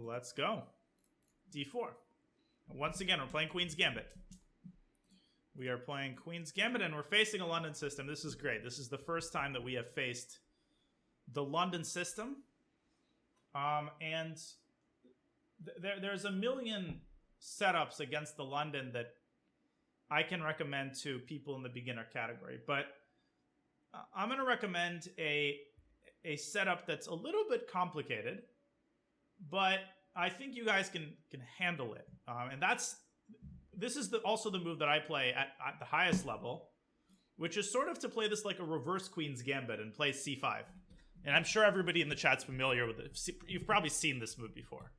let's go. D4. Once again, we're playing Queen's Gambit. We are playing Queen's Gambit, and we're facing a London system. This is great. This is the first time that we have faced the London system. And there's a million setups against the London that I can recommend to people in the beginner category. But I'm going to recommend a setup that's a little bit complicated, but I think you guys can handle it. And this is also the move that I play at the highest level, which is sort of to play this like a reverse Queen's Gambit and play c5. And I'm sure everybody in the chat's familiar with it. You've probably seen this move before.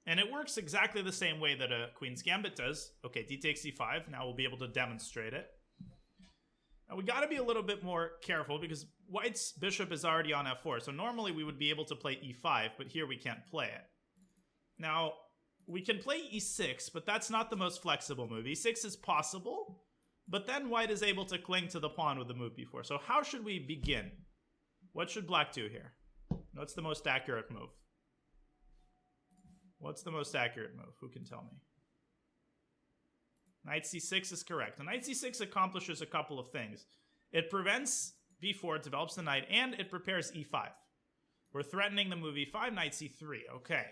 And it works exactly the same way that a Queen's Gambit does. Okay, d takes c5. Now we'll be able to demonstrate it. Now we got to be a little bit more careful because White's bishop is already on f4. So normally we would be able to play e5, but here we can't play it. Now, we can play e6, but that's not the most flexible move. e6 is possible, but then White is able to cling to the pawn with the move before. So how should we begin? What should Black do here? What's the most accurate move? What's the most accurate move? Who can tell me? Knight c6 is correct. And knight c6 accomplishes a couple of things. It prevents b4, it develops the knight, and it prepares e5. We're threatening the move e5, knight c3. Okay.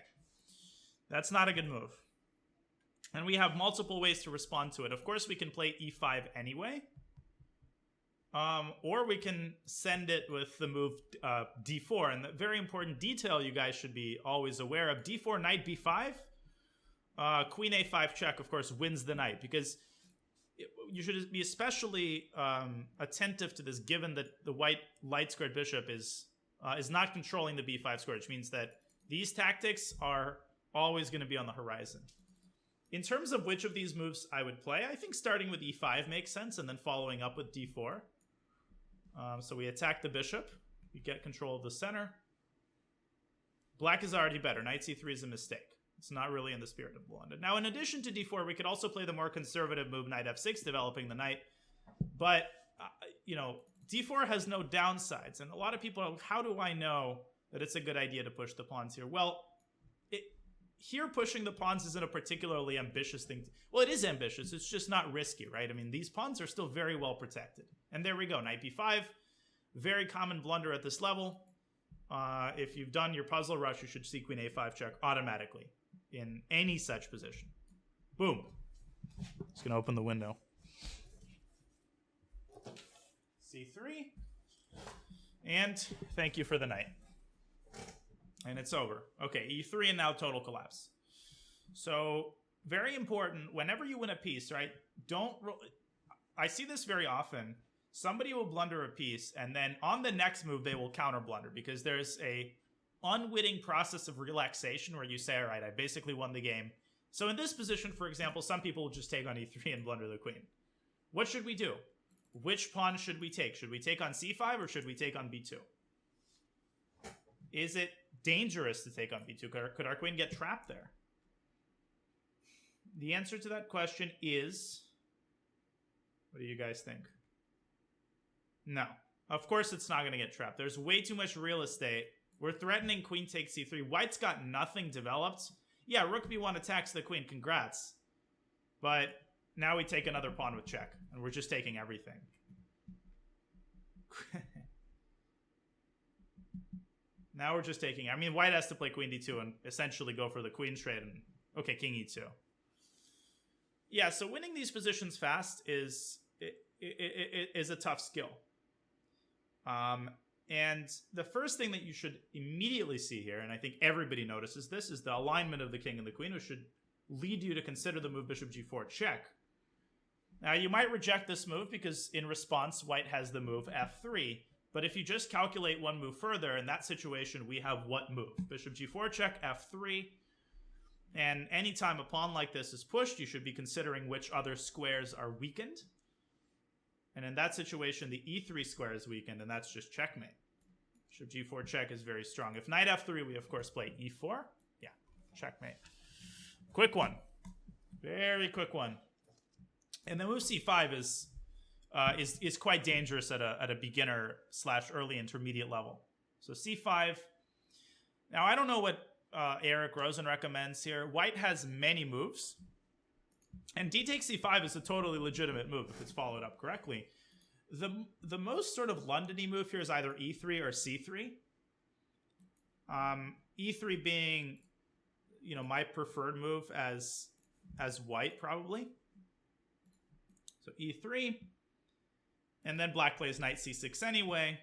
That's not a good move. And we have multiple ways to respond to it. Of course, we can play e5 anyway. Or we can send it with the move d4. And the very important detail you guys should be always aware of. d4, knight b5. Queen a5 check, of course, wins the knight. Because you should be especially attentive to this, given that the white light-squared bishop is not controlling the b5 square, which means that these tactics are always going to be on the horizon. In terms of which of these moves I would play, I think starting with e5 makes sense and then following up with d4. So we attack the bishop. We get control of the center. Black is already better. Knight c3 is a mistake. It's not really in the spirit of London. Now, in addition to d4, we could also play the more conservative move, knight f6, developing the knight. But, d4 has no downsides. And a lot of people are, how do I know that it's a good idea to push the pawns here? Well, here pushing the pawns isn't a particularly ambitious thing. Well, it is ambitious. It's just not risky, right? I mean, these pawns are still very well protected. And there we go. Knight b5. Very common blunder at this level. If you've done your puzzle rush, you should see queen a5 check automatically in any such position. Boom. Just going to open the window. c3. And thank you for the knight. And it's over. Okay, e3 and now total collapse. So, very important, whenever you win a piece, right, I see this very often. Somebody will blunder a piece, and then on the next move, they will counter blunder, because there's a unwitting process of relaxation where you say, all right, I basically won the game. So in this position, for example, some people will just take on e3 and blunder the queen. What should we do? Which pawn should we take? Should we take on c5 or should we take on b2? Is it dangerous to take on b2? Could our queen get trapped there? The answer to that question is... What do you guys think? No. Of course it's not going to get trapped. There's way too much real estate. We're threatening queen takes c3. White's got nothing developed. Yeah, rook b1 attacks the queen. Congrats. But now we take another pawn with check. And we're just taking everything. Now we're just taking... I mean, White has to play queen d2 and essentially go for the queen trade. And okay, king e2. Yeah, so winning these positions fast is a tough skill. And the first thing that you should immediately see here, and I think everybody notices this, is the alignment of the king and the queen, which should lead you to consider the move bishop g4 check. Now, you might reject this move because in response, White has the move f3. But if you just calculate one move further, in that situation, we have what move? Bishop g4 check, f3. And anytime a pawn like this is pushed, you should be considering which other squares are weakened. And in that situation, the e3 square is weakened, and that's just checkmate. Bishop g4 check is very strong. If knight f3, we of course play e4. Yeah, checkmate. Quick one. Very quick one. And the move c5 is quite dangerous at a beginner / early intermediate level. So c5. Now I don't know what Eric Rosen recommends here. White has many moves. And d takes c5 is a totally legitimate move if it's followed up correctly. The most sort of London-y move here is either e3 or c3. E3 being, you know, my preferred move as white, probably. So e3. And then black plays knight c6 anyway.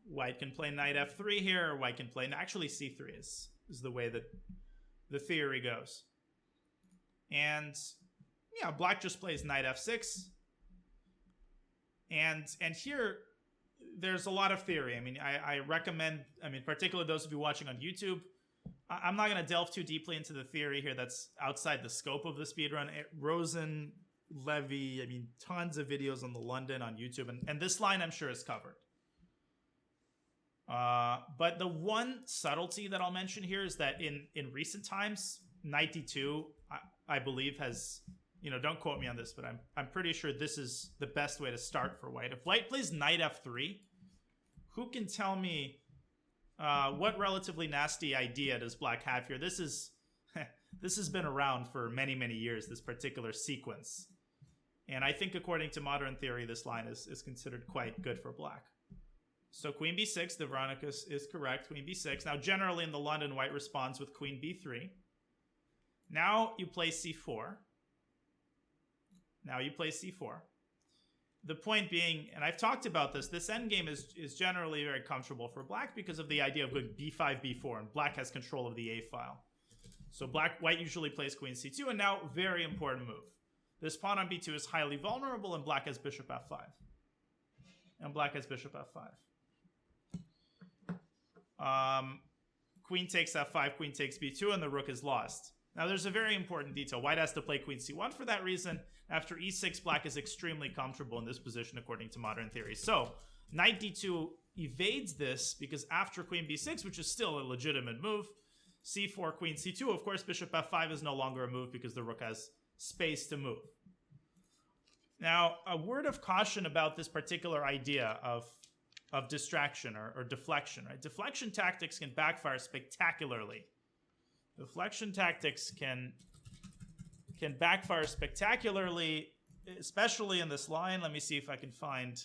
White can play knight f3 here, or white can play... Actually, c3 is the way that the theory goes. And, yeah, black just plays knight f6. And here, there's a lot of theory. I mean, I recommend, particularly those of you watching on YouTube, I'm not going to delve too deeply into the theory here that's outside the scope of the speedrun. Rosen, Levy, tons of videos on the London on YouTube. And this line, I'm sure, is covered. But the one subtlety that I'll mention here is that in recent times, knight d2, I believe, has... You know, don't quote me on this, but I'm pretty sure this is the best way to start for white. If white plays knight f3, who can tell me what relatively nasty idea does black have here? This has been around for many, many years, this particular sequence. And I think according to modern theory, this line is considered quite good for black. So queen b6, the Veronica is correct, queen b6. Now, generally in the London, white responds with queen b3. Now you play c4. Now you play c4. The point being, and I've talked about this endgame is generally very comfortable for black because of the idea of going b5, b4, and black has control of the a file. So white usually plays queen c2, and now very important move. This pawn on b2 is highly vulnerable, and black has bishop f5. And black has bishop f5. Queen takes f5, queen takes b2, and the rook is lost. Now, there's a very important detail. White has to play queen c1 for that reason. After e6, black is extremely comfortable in this position according to modern theory. So, knight d2 evades this because after queen b6, which is still a legitimate move, c4, queen c2, of course, bishop f5 is no longer a move because the rook has space to move. Now, a word of caution about this particular idea of distraction or deflection. Right? Deflection tactics can backfire spectacularly. Deflection tactics can backfire spectacularly, especially in this line. Let me see if I can find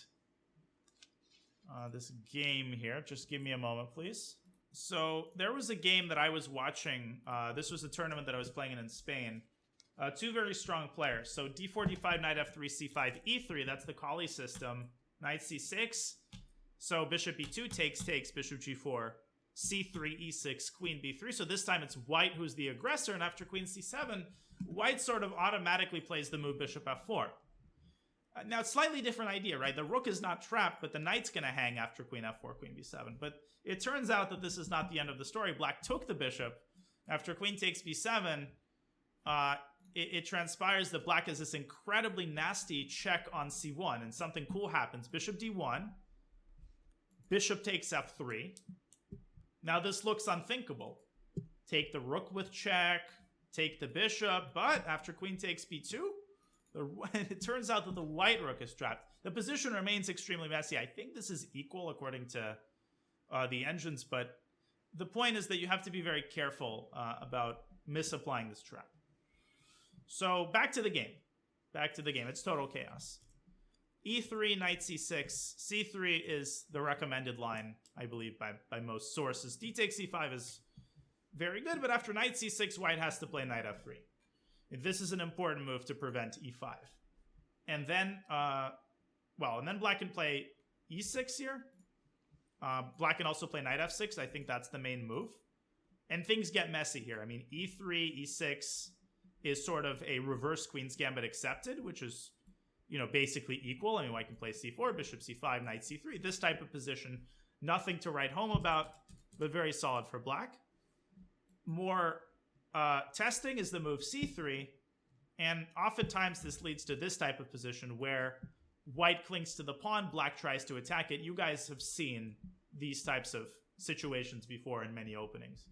this game here. Just give me a moment, please. So there was a game that I was watching. This was a tournament that I was playing in Spain. Two very strong players. So d4, d5, knight f3, c5, e3. That's the Kali system. Knight c6. So bishop e2 takes, bishop g4. c3, e6, queen b3. So this time it's white who's the aggressor, and after queen c7, white sort of automatically plays the move bishop f4. Now, it's a slightly different idea, right? The rook is not trapped, but the knight's going to hang after queen f4, queen b7. But it turns out that this is not the end of the story. Black took the bishop. After queen takes b7, it transpires that black has this incredibly nasty check on c1, and something cool happens. Bishop d1, bishop takes f3. Now, this looks unthinkable. Take the rook with check, take the bishop, but after queen takes b2, it turns out that the white rook is trapped. The position remains extremely messy. I think this is equal according to the engines, but the point is that you have to be very careful about misapplying this trap. So back to the game. It's total chaos. e3, knight c6. c3 is the recommended line, I believe, by most sources. d takes c5 is very good, but after knight c6, white has to play knight f3. This is an important move to prevent e5. And then, and then black can play e6 here. Black can also play knight f6. I think that's the main move. And things get messy here. I mean, e3, e6 is sort of a reverse Queen's Gambit accepted, which is, basically equal. I mean, white can play c4, bishop c5, knight c3. This type of position, nothing to write home about, but very solid for black. More testing is the move c3, and oftentimes this leads to this type of position where white clings to the pawn, black tries to attack it. You guys have seen these types of situations before in many openings,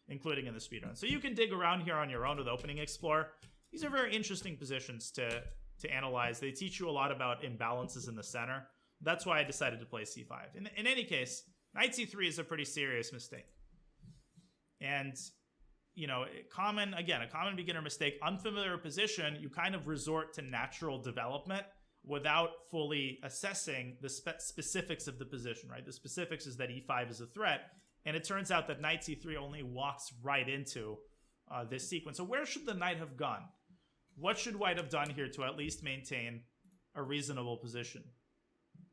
including in the speedrun. So you can dig around here on your own with Opening Explorer. These are very interesting positions to analyze. They teach you a lot about imbalances in the center. That's why I decided to play c5. In any case, knight c3 is a pretty serious mistake. And you know, a common beginner mistake, unfamiliar position, you kind of resort to natural development without fully assessing the specifics of the position, right? The specifics is that e5 is a threat, and it turns out that knight c3 only walks right into this sequence. So where should the knight have gone? What should white have done here to at least maintain a reasonable position?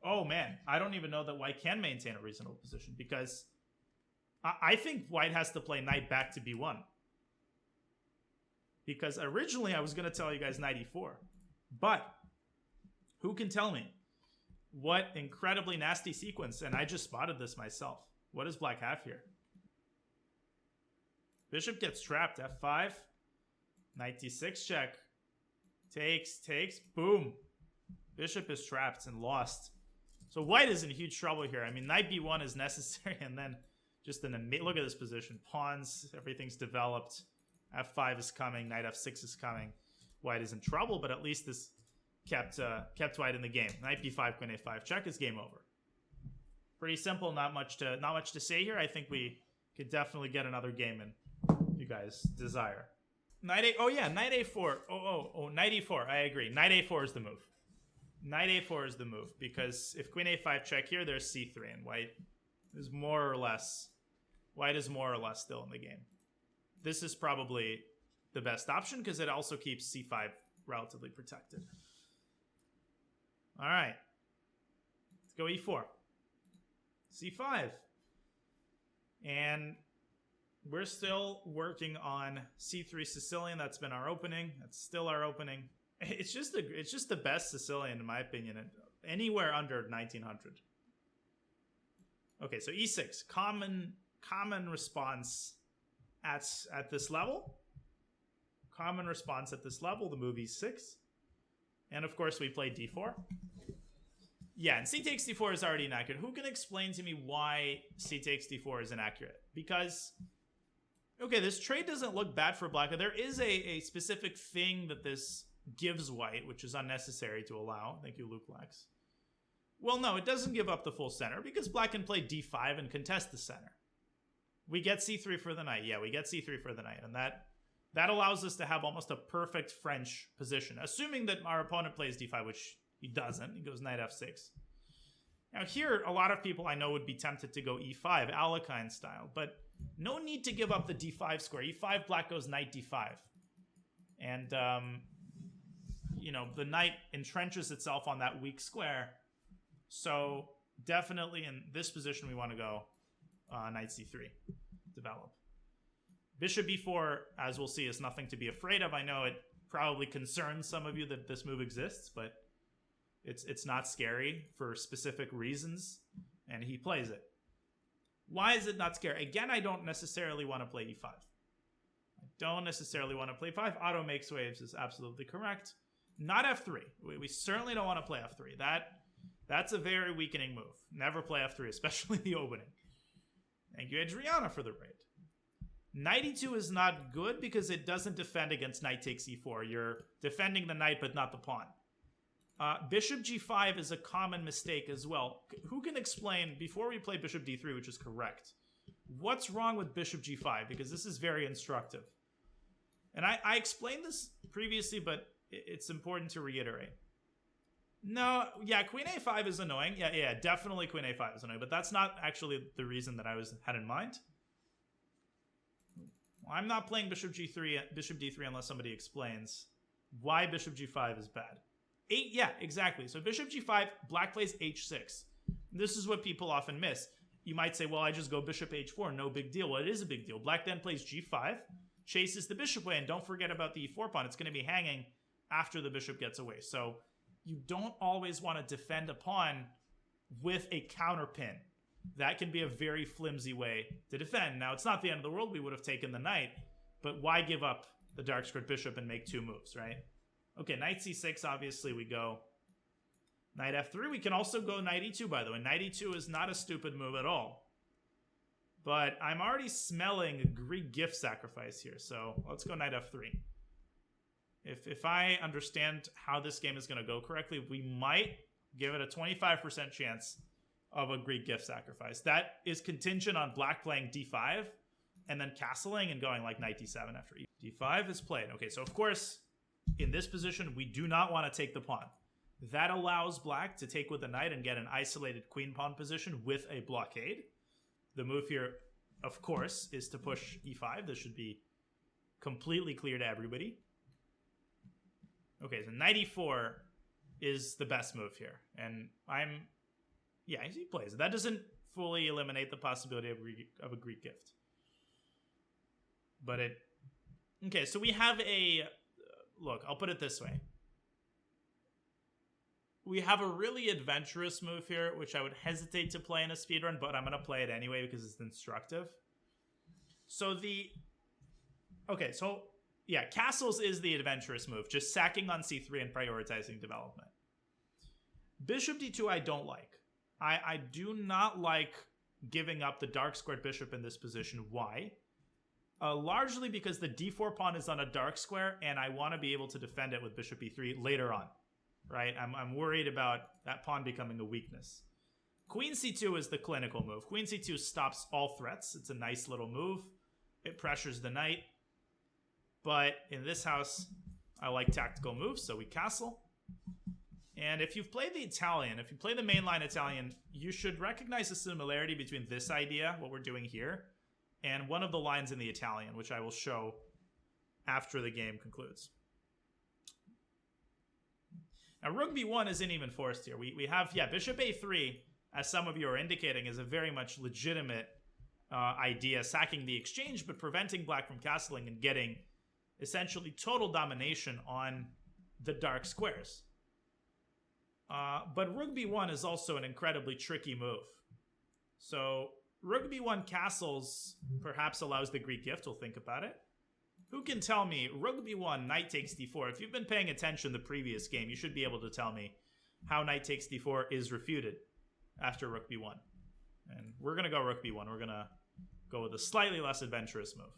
Oh man, I don't even know that white can maintain a reasonable position, because I think white has to play knight back to b1. Because originally I was going to tell you guys knight e4. But who can tell me what incredibly nasty sequence, and I just spotted this myself. What does black have here? Bishop gets trapped, f5. Knight d6 check. Takes, boom. Bishop is trapped and lost. So white is in huge trouble here. I mean, knight b1 is necessary, and then just look at this position. Pawns, everything's developed. f5 is coming, knight f6 is coming. White is in trouble, but at least this kept white in the game. Knight b5, queen a5 check is game over. Pretty simple, not much to say here. I think we could definitely get another game in, if you guys desire. Knight a, oh yeah, knight a4. Oh, knight e4. I agree. Knight a4 is the move. Knight a4 is the move, because if queen a5 check here, there's c3, and white is more or less still in the game. This is probably the best option because it also keeps c5 relatively protected. All right, let's go e4, c5, and we're still working on c3 Sicilian. That's been our opening. That's still our opening. It's just the best Sicilian in my opinion, anywhere under 1900. Okay, so e6, common response at this level. Common response at this level, the move e6. And of course we play d4. Yeah, and c takes d4 is already inaccurate. Who can explain to me why c takes d4 is inaccurate? Because, okay, this trade doesn't look bad for black. There is a specific thing that this gives white, which is unnecessary to allow. Thank you, Luke Lax. Well, no, it doesn't give up the full center, because black can play d5 and contest the center. We get c3 for the knight. Yeah, we get c3 for the knight, and that allows us to have almost a perfect French position, assuming that our opponent plays d5, which he doesn't. He goes knight f6. Now here, a lot of people I know would be tempted to go e5, Alekhine style, but no need to give up the d5 square. e5, black goes knight d5. And, you know, the knight entrenches itself on that weak square. So definitely in this position, we want to go knight c3, develop. Bishop b4, as we'll see, is nothing to be afraid of. I know it probably concerns some of you that this move exists, but it's not scary for specific reasons, and he plays it. Why is it not scary? Again, I don't necessarily want to play e5. I don't necessarily want to play 5. Auto makes waves is absolutely correct. Not f3. We certainly don't want to play f3. That's a very weakening move. Never play f3, especially the opening. Thank you, Adriana, for the raid. Knight e2 is not good because it doesn't defend against knight takes e4. You're defending the knight, but not the pawn. Bishop g5 is a common mistake as well. Who can explain, before we play bishop d3, which is correct, what's wrong with bishop g5? Because this is very instructive. And I explained this previously, but it's important to reiterate. No, yeah, queen a5 is annoying. Yeah, definitely queen a5 is annoying, but that's not actually the reason that I had in mind. Well, I'm not playing bishop d3 unless somebody explains why bishop g5 is bad. Yeah, exactly. So bishop g5, black plays h6. This is what people often miss. You might say, well, I just go bishop h4, no big deal. Well, it is a big deal. Black then plays g5, chases the bishop away, and don't forget about the e4 pawn. It's going to be hanging after the bishop gets away. So you don't always want to defend a pawn with a counter pin. That can be a very flimsy way to defend. Now, it's not the end of the world. We would have taken the knight, but why give up the dark squared bishop and make 2 moves, right? Okay, knight c6, obviously we go knight f3. We can also go knight e2, by the way. Knight e2 is not a stupid move at all. But I'm already smelling a Greek gift sacrifice here, so let's go knight f3. If I understand how this game is going to go correctly, we might give it a 25% chance of a Greek gift sacrifice. That is contingent on black playing d5, and then castling and going like knight d7 after d5 is played. Okay, so of course, in this position, we do not want to take the pawn. That allows black to take with the knight and get an isolated queen-pawn position with a blockade. The move here, of course, is to push e5. This should be completely clear to everybody. Okay, so knight e4 is the best move here. And yeah, he plays it. That doesn't fully eliminate the possibility of a Greek gift. But it... Okay, so we have a... Look, I'll put it this way. We have a really adventurous move here, which I would hesitate to play in a speedrun, but I'm going to play it anyway because it's instructive. So okay, so yeah, castles is the adventurous move, just sacking on c3 and prioritizing development. Bishop d2 I don't like. I do not like giving up the dark squared bishop in this position. Why? Largely because the d4 pawn is on a dark square, and I want to be able to defend it with bishop e3 later on. Right? I'm worried about that pawn becoming a weakness. Queen c2 is the clinical move. Queen c2 stops all threats. It's a nice little move. It pressures the knight. But in this house, I like tactical moves, so we castle. And if you've played the Italian, if you play the mainline Italian, you should recognize the similarity between this idea, what we're doing here, and one of the lines in the Italian, which I will show after the game concludes. Now, rook b1 isn't even forced here. We have, yeah, bishop a3, as some of you are indicating, is a very much legitimate idea, sacking the exchange, but preventing black from castling and getting essentially total domination on the dark squares. But rook b1 is also an incredibly tricky move. So rook b1 castles perhaps allows the Greek gift. We'll think about it. Who can tell me, rook b1, knight takes d4. If you've been paying attention the previous game, you should be able to tell me how knight takes d4 is refuted after rook b1. And we're going to go rook b1. We're going to go with a slightly less adventurous move.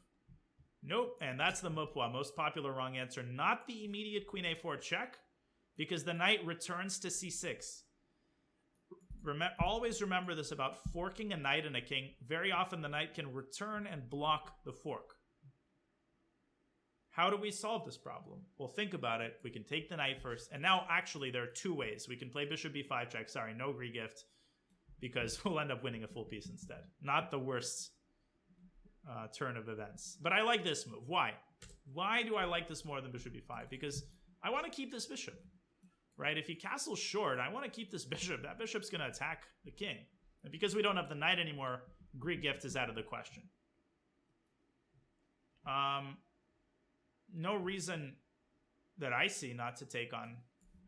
Nope, and that's the most popular wrong answer. Not the immediate queen a4 check, because the knight returns to c6. Always remember this about forking a knight and a king. Very often the knight can return and block the fork. How do we solve this problem? Well, think about it. We can take the knight first. And now, actually, there are two ways. We can play bishop b5 check. Sorry, no Greek gift, because we'll end up winning a full piece instead. Not the worst turn of events. But I like this move. Why? Why do I like this more than bishop b5? Because I want to keep this bishop. Right? If he castles short, I want to keep this bishop. That bishop's going to attack the king. And because we don't have the knight anymore, Greek gift is out of the question. No reason that I see not to take on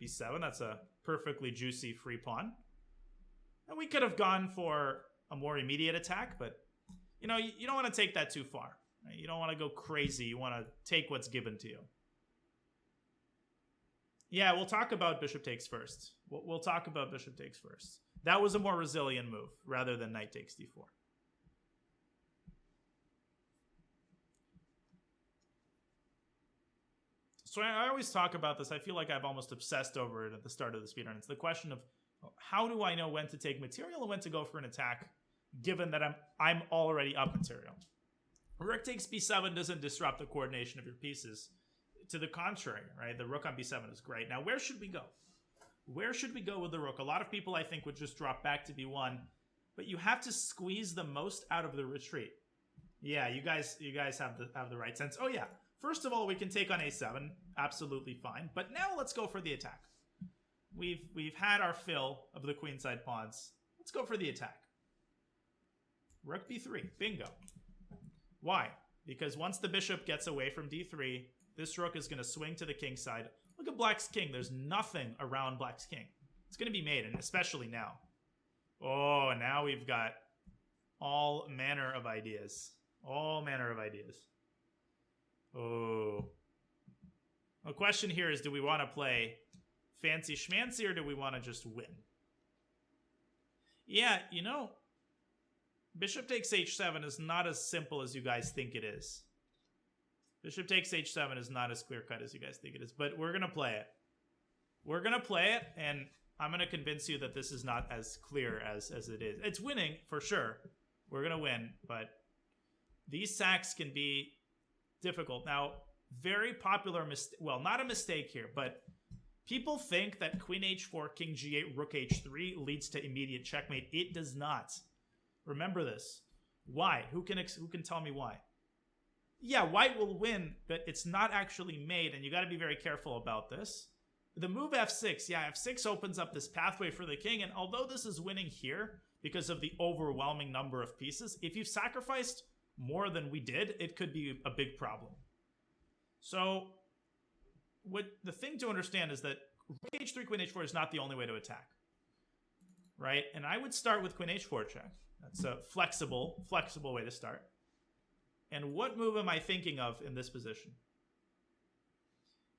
b7. That's a perfectly juicy free pawn. And we could have gone for a more immediate attack, but you know, you don't want to take that too far. Right? You don't want to go crazy. You want to take what's given to you. Yeah, we'll talk about bishop takes first. We'll talk about bishop takes first. That was a more resilient move rather than knight takes d4. So I always talk about this. I feel like I've almost obsessed over it at the start of the speedrun. It's the question of how do I know when to take material and when to go for an attack, given that I'm already up material. Rook takes b7 doesn't disrupt the coordination of your pieces. To the contrary, right? The rook on b7 is great. Now, where should we go? Where should we go with the rook? A lot of people, I think, would just drop back to b1, but you have to squeeze the most out of the retreat. Yeah, you guys have the right sense. Oh yeah. First of all, we can take on a7, absolutely fine. But now let's go for the attack. We've had our fill of the queenside pawns. Let's go for the attack. Rook b3, bingo. Why? Because once the bishop gets away from d3, this rook is going to swing to the king side. Look at black's king. There's nothing around black's king. It's going to be made, and especially now. Oh, now we've got all manner of ideas. All manner of ideas. Oh. The question here is, do we want to play fancy schmancy or do we want to just win? Yeah, you know, bishop takes h7 is not as simple as you guys think it is. Bishop takes h7 is not as clear-cut as you guys think it is, but we're going to play it. We're going to play it, and I'm going to convince you that this is not as clear as it is. It's winning, for sure. We're going to win, but these sacks can be difficult. Now, very popular mistake, well, not a mistake here, but people think that queen h4, king g8, rook h3 leads to immediate checkmate. It does not. Remember this. Why? Who can tell me why? Yeah, white will win, but it's not actually mate, and you got to be very careful about this. The move f6, yeah, f6 opens up this pathway for the king, and although this is winning here because of the overwhelming number of pieces, if you've sacrificed more than we did, it could be a big problem. So, the thing to understand is that rook h3, queen h4 is not the only way to attack, right? And I would start with queen h4 check. That's a flexible way to start. And what move am I thinking of in this position?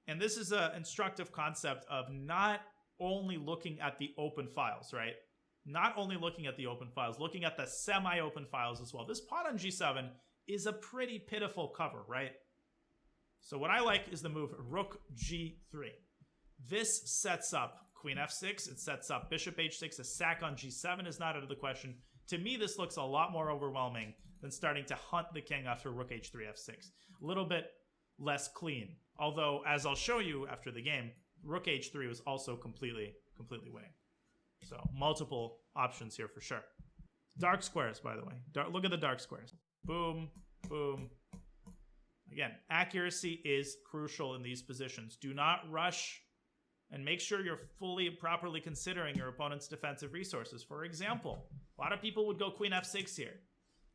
And this is an instructive concept of not only looking at the open files, right? Not only looking at the open files, looking at the semi-open files as well. This pawn on g7 is a pretty pitiful cover, right? So what I like is the move rook g3. This sets up queen f6. It sets up bishop h6. A sack on g7 is not out of the question. To me, this looks a lot more overwhelming than starting to hunt the king after rook h3, f6. A little bit less clean. Although, as I'll show you after the game, rook h3 was also completely winning. So, multiple options here for sure. Dark squares, by the way. Look at the dark squares. Boom, boom. Again, accuracy is crucial in these positions. Do not rush and make sure you're properly considering your opponent's defensive resources. For example, a lot of people would go queen f6 here.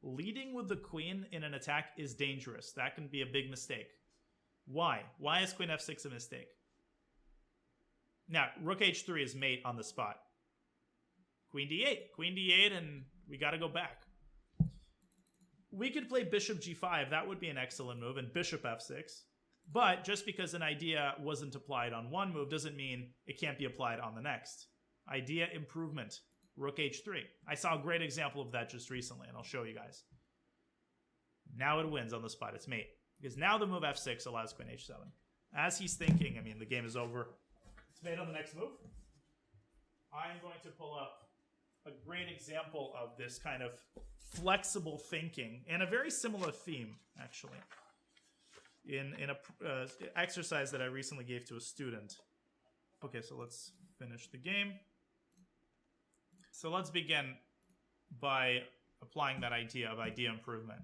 Leading with the queen in an attack is dangerous. That can be a big mistake. Why? Why is queen f6 a mistake? Now, rook h3 is mate on the spot. Queen d8. Queen d8, and we got to go back. We could play bishop g5. That would be an excellent move, and bishop f6. But just because an idea wasn't applied on one move doesn't mean it can't be applied on the next. Idea improvement. Rook h3. I saw a great example of that just recently, and I'll show you guys. Now it wins on the spot. It's mate. Because now the move f6 allows queen h7. As he's thinking, I mean, the game is over. It's mate on the next move. I'm going to pull up a great example of this kind of flexible thinking, and a very similar theme, actually, in a exercise that I recently gave to a student. Okay, so let's finish the game. So let's begin by applying that idea of idea improvement.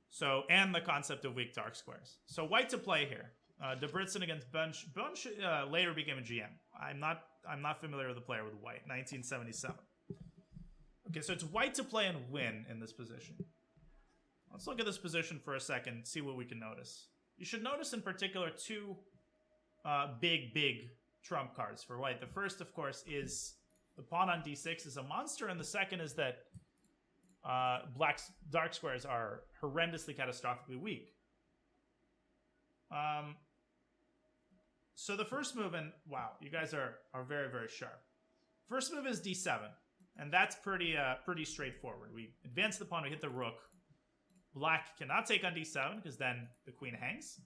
So, and the concept of weak dark squares. So white to play here. Debritson against Bunch. Bunch later became a GM. I'm not familiar with the player with white. 1977. Okay, so it's white to play and win in this position. Let's look at this position for a second, see what we can notice. You should notice in particular two big trump cards for white. The first, of course, is the pawn on d6 is a monster, and the second is that black's dark squares are horrendously catastrophically weak. So the first move, and wow, you guys are very, very sharp. First move is d7, and that's pretty straightforward. We advance the pawn, we hit the rook. Black cannot take on d7 because then the queen hangs.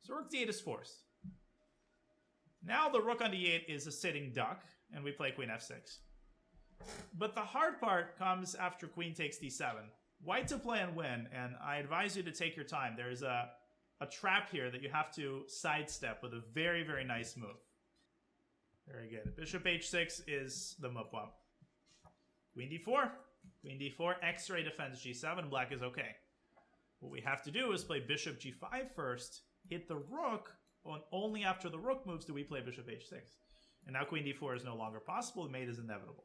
So rook d8 is forced. Now the rook on d8 is a sitting duck, and we play queen f6. But the hard part comes after queen takes d7. White to play and win, and I advise you to take your time. There's a trap here that you have to sidestep with a very, very nice move. Very good. Bishop h6 is the move up. Queen d4. Queen d4, X-ray defends g7, black is okay. What we have to do is play bishop g5 first, hit the rook, and only after the rook moves do we play bishop h6. And now queen d4 is no longer possible, the mate is inevitable.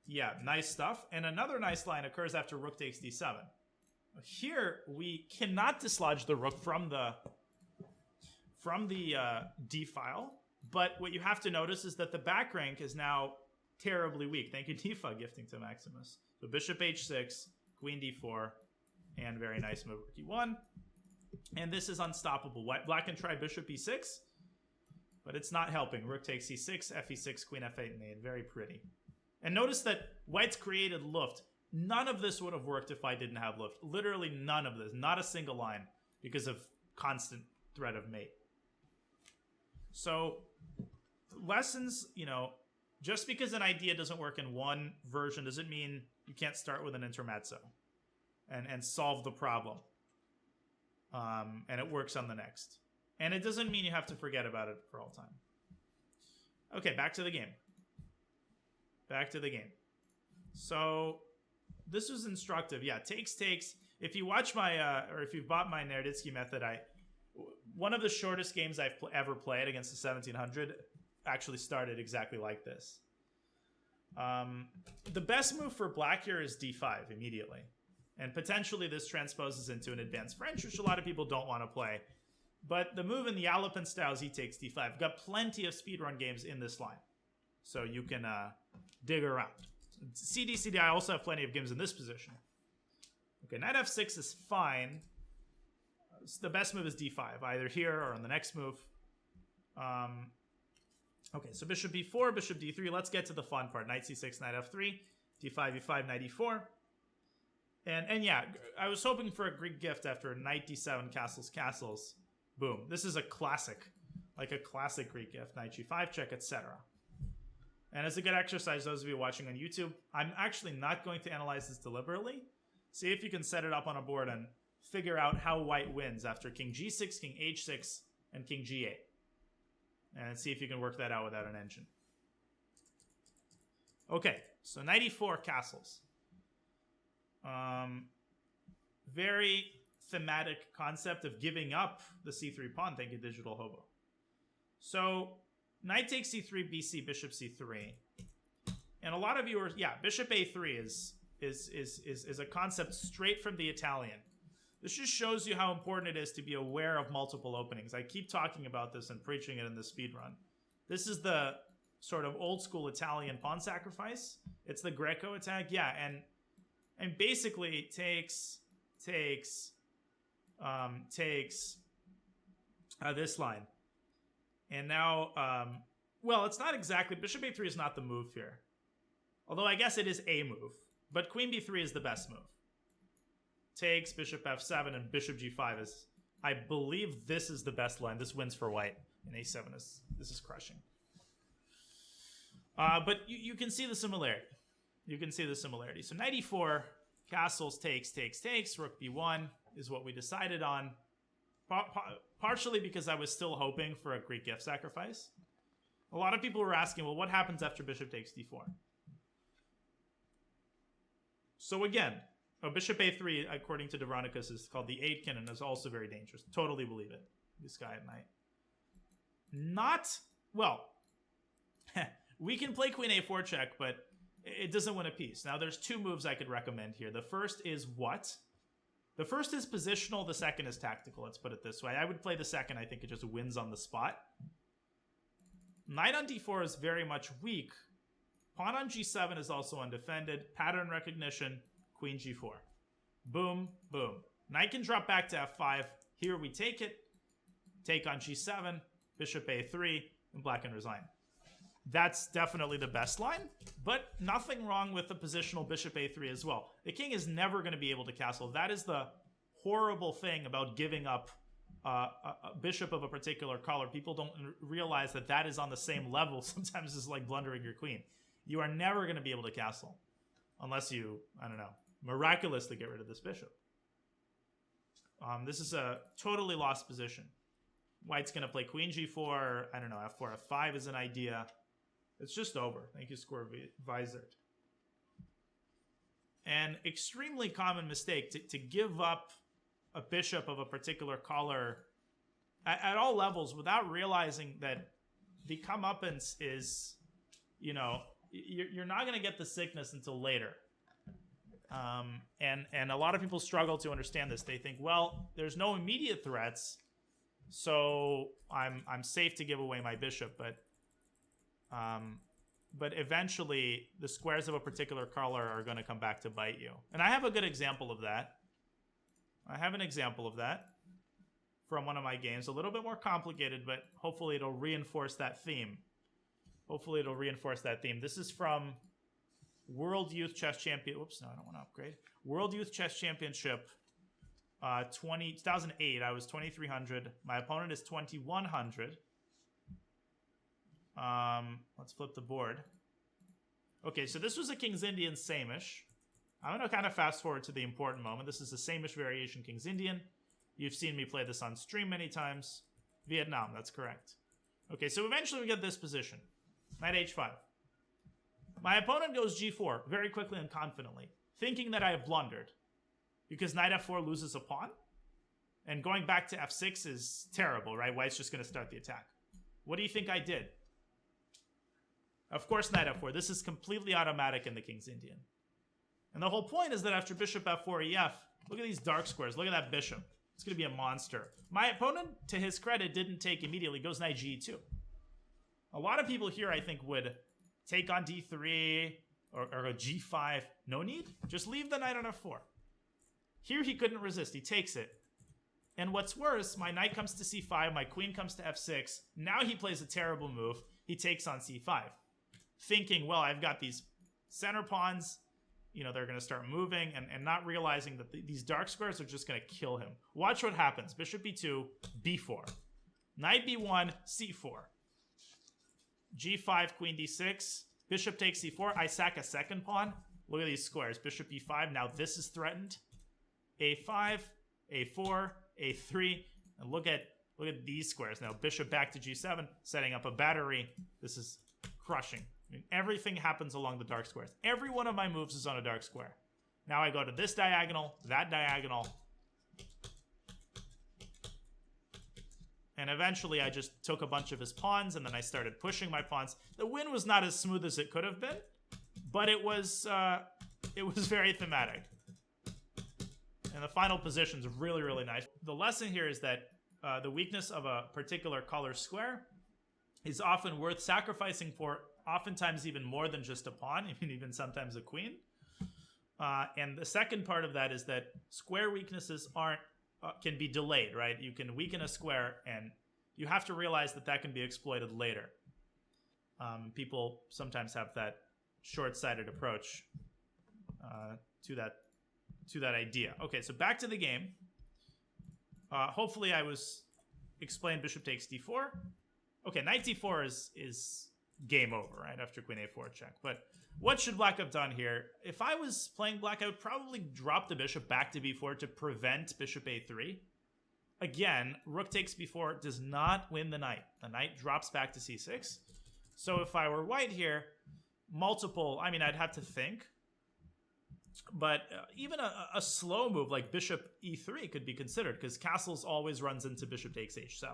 Yeah, nice stuff. And another nice line occurs after rook takes d7. Here, we cannot dislodge the rook from the d file, but what you have to notice is that the back rank is now terribly weak. Thank you, Tifa, gifting to Maximus. So bishop h6, queen d4, and very nice move, rook e1. And this is unstoppable. Black can try bishop e6, but it's not helping. Rook takes e6, fe6, queen f8 mate. Very pretty. And notice that white's created Luft. None of this would have worked if I didn't have Luft. Literally none of this. Not a single line because of constant threat of mate. So, lessons, you know, just because an idea doesn't work in one version doesn't mean You can't start with an intermezzo and solve the problem. And it works on the next. And it doesn't mean you have to forget about it for all time. Okay, back to the game. Back to the game. So this was instructive. Yeah, takes. If you watch my, or if you've bought my Naroditsky method, one of the shortest games I've ever played against the 1700 actually started exactly like this. The best move for black here is d5 immediately. And potentially this transposes into an advanced French, which a lot of people don't want to play. But the move in the Alapin style is e takes d5. Got plenty of speedrun games in this line. So you can dig around. CD, I also have plenty of games in this position. Okay, knight f6 is fine. The best move is d5, either here or on the next move. Okay, so bishop b4, bishop d3. Let's get to the fun part. Knight c6, knight f3, d5, e5, knight e4. And yeah, I was hoping for a Greek gift after knight d7, castles. Boom. This is a classic, like a classic Greek gift. Knight g5, check, etc. And as a good exercise, those of you watching on YouTube, I'm actually not going to analyze this deliberately. See if you can set it up on a board and figure out how white wins after king g6, king h6, and king g8. And see if you can work that out without an engine. Okay, so knight e4 castles. Very thematic concept of giving up the c3 pawn. Thank you, Digital Hobo. So knight takes c3, bc, bishop c3. And a lot of viewers, yeah, bishop a3 is a concept straight from the Italian. This just shows you how important it is to be aware of multiple openings. I keep talking about this and preaching it in the speedrun. This is the sort of old school Italian pawn sacrifice. It's the Greco attack, yeah, and basically takes this line. And now, well, it's not exactly, bishop a3 is not the move here. Although I guess it is a move. But queen b3 is the best move. Takes, bishop f7, and bishop g5 is, I believe this is the best line. This wins for white. And a7 this is crushing. But you can see the similarity. You can see the similarity. So knight e4, castles, takes. Rook b1 is what we decided on. Partially because I was still hoping for a Greek gift sacrifice. A lot of people were asking, well, what happens after bishop takes d4? So again, bishop a3, according to Dvornikis, is called the Aitken and is also very dangerous. Totally believe it. This guy at knight. Not, well, we can play queen a4 check, but it doesn't win a piece. Now, there's two moves I could recommend here. The first is what? The first is positional. The second is tactical. Let's put it this way. I would play the second. I think it just wins on the spot. Knight on d4 is very much weak. Pawn on g7 is also undefended. Pattern recognition. Queen g4. Boom, boom. Knight can drop back to f5. Here we take it. Take on g7. Bishop a3. And black can resign. That's definitely the best line, but nothing wrong with the positional bishop a3 as well. The king is never going to be able to castle. That is the horrible thing about giving up a bishop of a particular color. People don't realize that that is on the same level. Sometimes it's like blundering your queen. You are never going to be able to castle unless you, I don't know, miraculously get rid of this bishop. This is a totally lost position. White's going to play queen g4. I don't know, f4, f5 is an idea. It's just over. Thank you, Square Vizard. An extremely common mistake to give up a bishop of a particular color at all levels without realizing that the comeuppance is, you know, you're not going to get the sickness until later. And a lot of people struggle to understand this. They think, well, there's no immediate threats, so I'm safe to give away my bishop, but eventually the squares of a particular color are going to come back to bite you. And I have a good example of that. I have an example of that from one of my games. A little bit more complicated, but hopefully it'll reinforce that theme. Hopefully it'll reinforce that theme. This is from World Youth Chess Champion. Whoops, no, I don't want to upgrade. World Youth Chess Championship 2008. I was 2300. My opponent is 2100. Let's flip the board. Okay, so this was a King's Indian Samish. I'm going to kind of fast forward to the important moment. This is the same-ish variation King's Indian. You've seen me play this on stream many times. Vietnam, that's correct. Okay, so eventually we get this position. Knight h5. My opponent goes g4 very quickly and confidently, thinking that I have blundered because knight f4 loses a pawn. And going back to f6 is terrible, right? White's just going to start the attack. What do you think I did? Of course, knight f4. This is completely automatic in the King's Indian. And the whole point is that after bishop f4 ef, look at these dark squares. Look at that bishop. It's going to be a monster. My opponent, to his credit, didn't take immediately. Goes knight g2. A lot of people here, I think, would take on d3 or a g5. No need. Just leave the knight on f4. Here he couldn't resist. He takes it. And what's worse, my knight comes to c5. My queen comes to f6. Now he plays a terrible move. He takes on c5. Thinking, well, I've got these center pawns. You know, they're going to start moving and not realizing that these dark squares are just going to kill him. Watch what happens. Bishop b2, b4. Knight b1, c4. g5, queen d6. Bishop takes c4. I sack a second pawn. Look at these squares. Bishop e5. Now this is threatened. a5, a4, a3. And look at these squares. Now bishop back to g7, setting up a battery. This is crushing. I mean, everything happens along the dark squares. Every one of my moves is on a dark square. Now I go to this diagonal, that diagonal. And eventually I just took a bunch of his pawns and then I started pushing my pawns. The win was not as smooth as it could have been, but it was very thematic. And the final position is really, really nice. The lesson here is that the weakness of a particular color square is often worth sacrificing for, oftentimes even more than just a pawn, even sometimes a queen. And the second part of that is that square weaknesses can be delayed, right? You can weaken a square and you have to realize that that can be exploited later. People sometimes have that short-sighted approach to that idea. Okay, so back to the game. Hopefully I was explained bishop takes d4. Okay, knight d4 is game over, right? After queen a4 check. But what should black have done here? If I was playing black, I would probably drop the bishop back to b4 to prevent bishop a3. Again, rook takes b4 does not win the knight. The knight drops back to c6. So if I were white here, I'd have to think. But even a slow move like bishop e3 could be considered because castles always runs into bishop takes h7.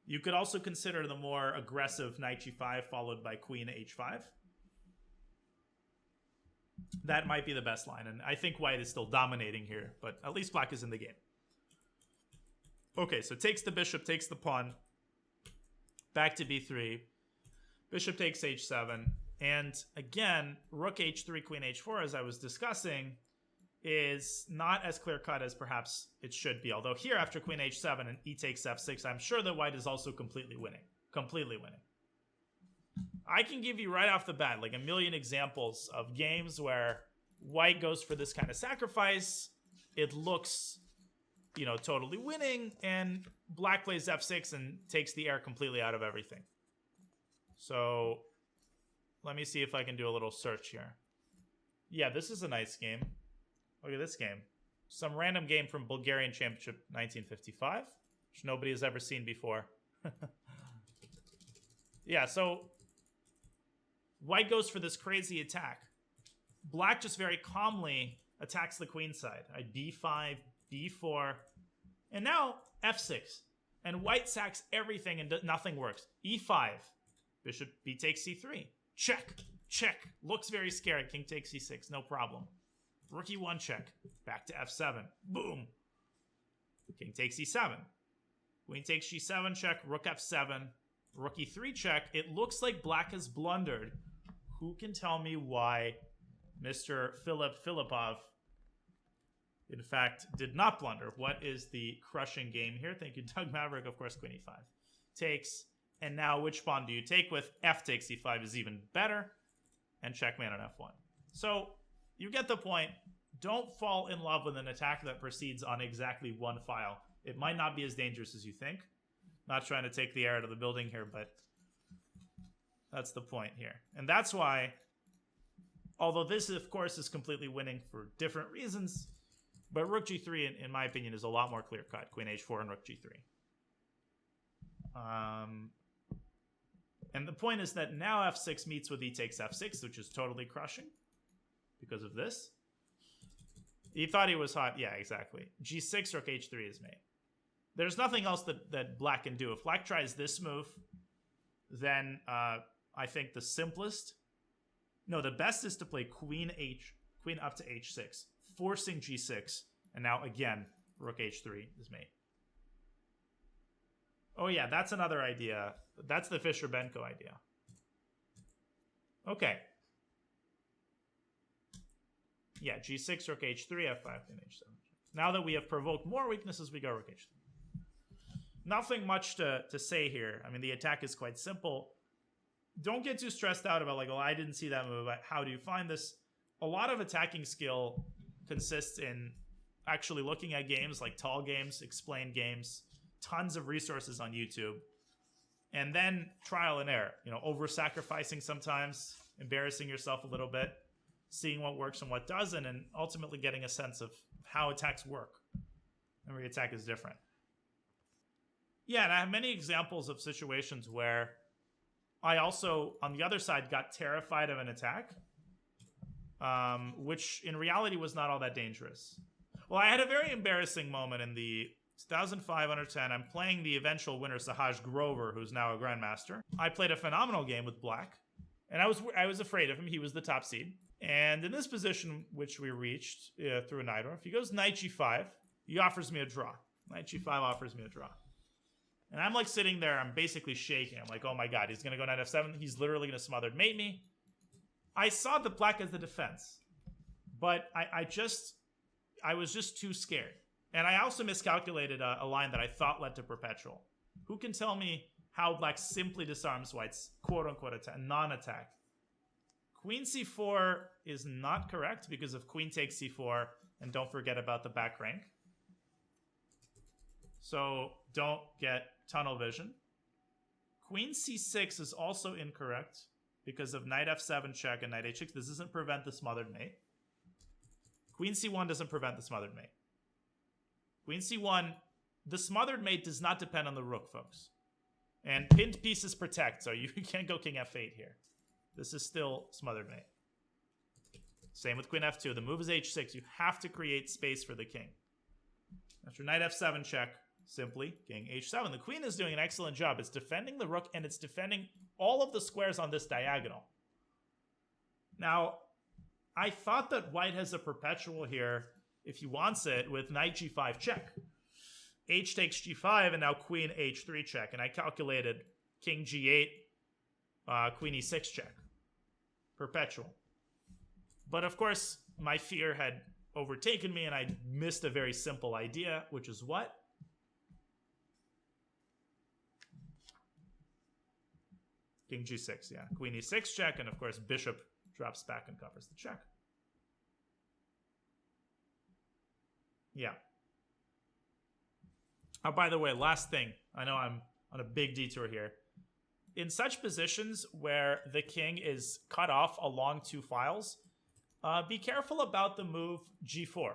You could also consider the more aggressive knight g5 followed by queen h5. That might be the best line, and I think white is still dominating here, but at least black is in the game. Okay, so takes the bishop, takes the pawn, back to b3, bishop takes h7, and again, rook h3, queen h4, as I was discussing, is not as clear-cut as perhaps it should be. Although here, after queen h7 and e takes f6, I'm sure that white is also completely winning. Completely winning. I can give you right off the bat like a million examples of games where white goes for this kind of sacrifice. It looks, totally winning, and black plays f6 and takes the air completely out of everything. So let me see if I can do a little search here. Yeah, this is a nice game. Look at this game. Some random game from Bulgarian Championship 1955, which nobody has ever seen before. Yeah, so white goes for this crazy attack. Black just very calmly attacks the queen side. b5, b4, and now f6. And white sacks everything and nothing works. e5, bishop b takes c3. Check, check. Looks very scary. King takes c6, no problem. Rook e1 check. Back to f7. Boom. King takes e7. Queen takes g7 check. Rook f7. Rook e3 check. It looks like black has blundered. Who can tell me why Mr. Filipov, in fact, did not blunder? What is the crushing game here? Thank you, Doug Maverick. Of course, queen e5. Takes. And now which pawn do you take with? F takes e5 is even better. And checkmate on f1. So you get the point. Don't fall in love with an attack that proceeds on exactly one file. It might not be as dangerous as you think. Not trying to take the air out of the building here, but that's the point here. And that's why Although this, of course, is completely winning for different reasons. But rook g3, in my opinion, is a lot more clear-cut. Queen h4 and rook g3. And the point is that now f6 meets with e takes f6, which is totally crushing because of this. He thought he was hot. Yeah, exactly. g6, rook h3 is made. There's nothing else that black can do. If black tries this move, then I think the simplest... No, the best is to play queen up to h6, forcing g6, and now again, rook h3 is made. Oh yeah, that's another idea. That's the Fischer-Benko idea. Okay. Yeah, g6, rook h3, f5, queen h7. Now that we have provoked more weaknesses, we go rook h3. Nothing much to say here. I mean, the attack is quite simple. Don't get too stressed out about, like, well, I didn't see that move. How do you find this? A lot of attacking skill consists in actually looking at games, like tall games, explained games, tons of resources on YouTube, and then trial and error. You know, over-sacrificing sometimes, embarrassing yourself a little bit, seeing what works and what doesn't, and ultimately getting a sense of how attacks work. Every attack is different. Yeah, and I have many examples of situations where I also, on the other side, got terrified of an attack, which in reality was not all that dangerous. Well, I had a very embarrassing moment in the 2005 under 10. I'm playing the eventual winner, Sahaj Grover, who's now a grandmaster. I played a phenomenal game with black, and I was afraid of him. He was the top seed. And in this position, which we reached through Najdorf, he goes knight g5. He offers me a draw. Knight g5 offers me a draw. And I'm like sitting there, I'm basically shaking. I'm like, oh my god, he's going to go knight f7. He's literally going to smothered mate me. I saw the black as the defense, but I was just too scared. And I also miscalculated a line that I thought led to perpetual. Who can tell me how black simply disarms white's quote-unquote non-attack? Queen c4 is not correct because of queen takes c4, and don't forget about the back rank. So don't get tunnel vision. Queen c6 is also incorrect because of knight f7 check and knight h6. This doesn't prevent the smothered mate. Queen c1 doesn't prevent the smothered mate. Queen c1, the smothered mate does not depend on the rook, folks. And pinned pieces protect, so you can't go king f8 here. This is still smothered mate. Same with queen f2. The move is h6. You have to create space for the king. After knight f7 check, simply king h7. The queen is doing an excellent job. It's defending the rook, and it's defending all of the squares on this diagonal. Now, I thought that white has a perpetual here, if he wants it, with knight g5 check. H takes g5, and now queen h3 check. And I calculated king g8, queen e6 check. Perpetual. But of course, my fear had overtaken me, and I missed a very simple idea, which is what? King g6, yeah. Queen e6 check, and of course bishop drops back and covers the check. Yeah. Oh, by the way, last thing. I know I'm on a big detour here. In such positions where the king is cut off along two files, be careful about the move g4.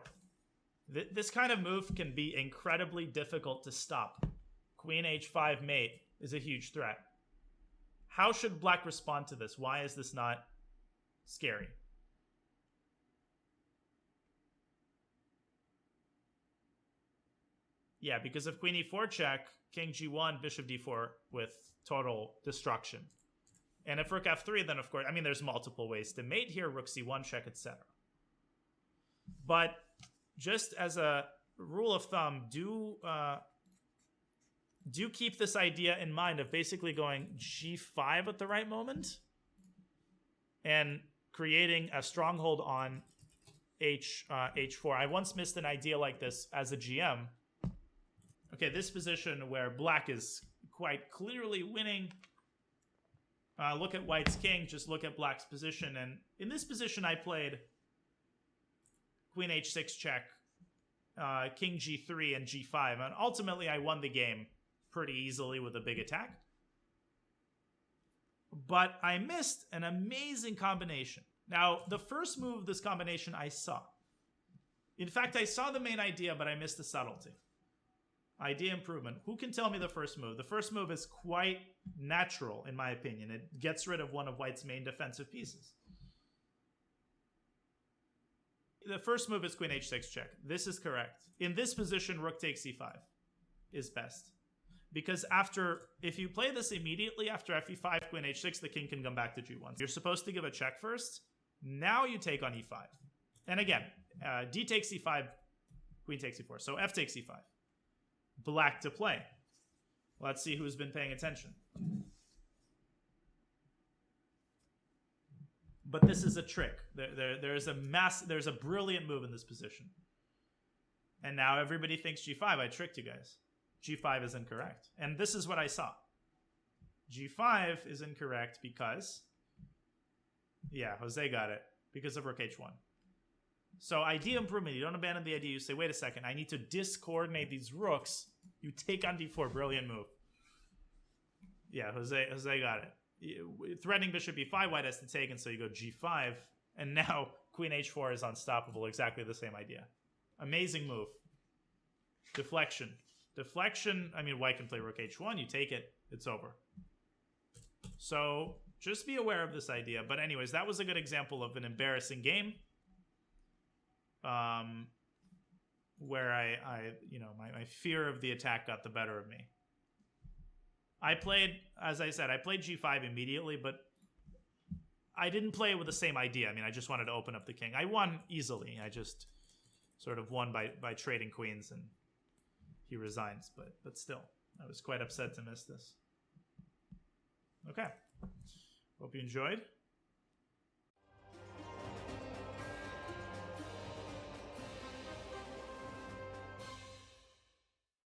This kind of move can be incredibly difficult to stop. Queen h5 mate is a huge threat. How should black respond to this? Why is this not scary? Yeah, because of queen e4 check, king g1, bishop d4 with total destruction. And if rook f3, then of course, I mean, there's multiple ways to mate here, rook c1 check, etc. But just as a rule of thumb, do keep this idea in mind of basically going g5 at the right moment and creating a stronghold on h4. I once missed an idea like this as a GM. Okay, this position where black is quite clearly winning. Look at white's king, just look at black's position. And in this position, I played queen h6 check, king g3, and g5. And ultimately, I won the game pretty easily with a big attack. But I missed an amazing combination. Now, the first move of this combination I saw. In fact, I saw the main idea, but I missed the subtlety. Idea improvement. Who can tell me the first move? The first move is quite natural, in my opinion. It gets rid of one of white's main defensive pieces. The first move is queen h6 check. This is correct. In this position, rook takes e5 is best. Because if you play this immediately after fe5, queen h6, the king can come back to g1. You're supposed to give a check first. Now you take on e5. And again, d takes e5, queen takes e4. So f takes e5. Black to play. Let's see who's been paying attention. But this is a trick. There's a brilliant move in this position. And now everybody thinks g5. I tricked you guys. g5 is incorrect. And this is what I saw. g5 is incorrect because... Yeah, Jose got it. Because of rook h1. So idea improvement. You don't abandon the idea. You say, wait a second. I need to discoordinate these rooks. You take on d4. Brilliant move. Yeah, Jose got it. Threatening bishop e5, white has to take, and so you go g5, and now queen h4 is unstoppable. Exactly the same idea. Amazing move. Deflection. Deflection, I mean, white can play rook h1, you take it, it's over. So just be aware of this idea. But anyways, that was a good example of an embarrassing game. Where my fear of the attack got the better of me. I played, as I said, I played g5 immediately, but I didn't play it with the same idea. I mean, I just wanted to open up the king. I won easily. I just sort of won by trading queens, and he resigns. But still, I was quite upset to miss this. Okay. Hope you enjoyed.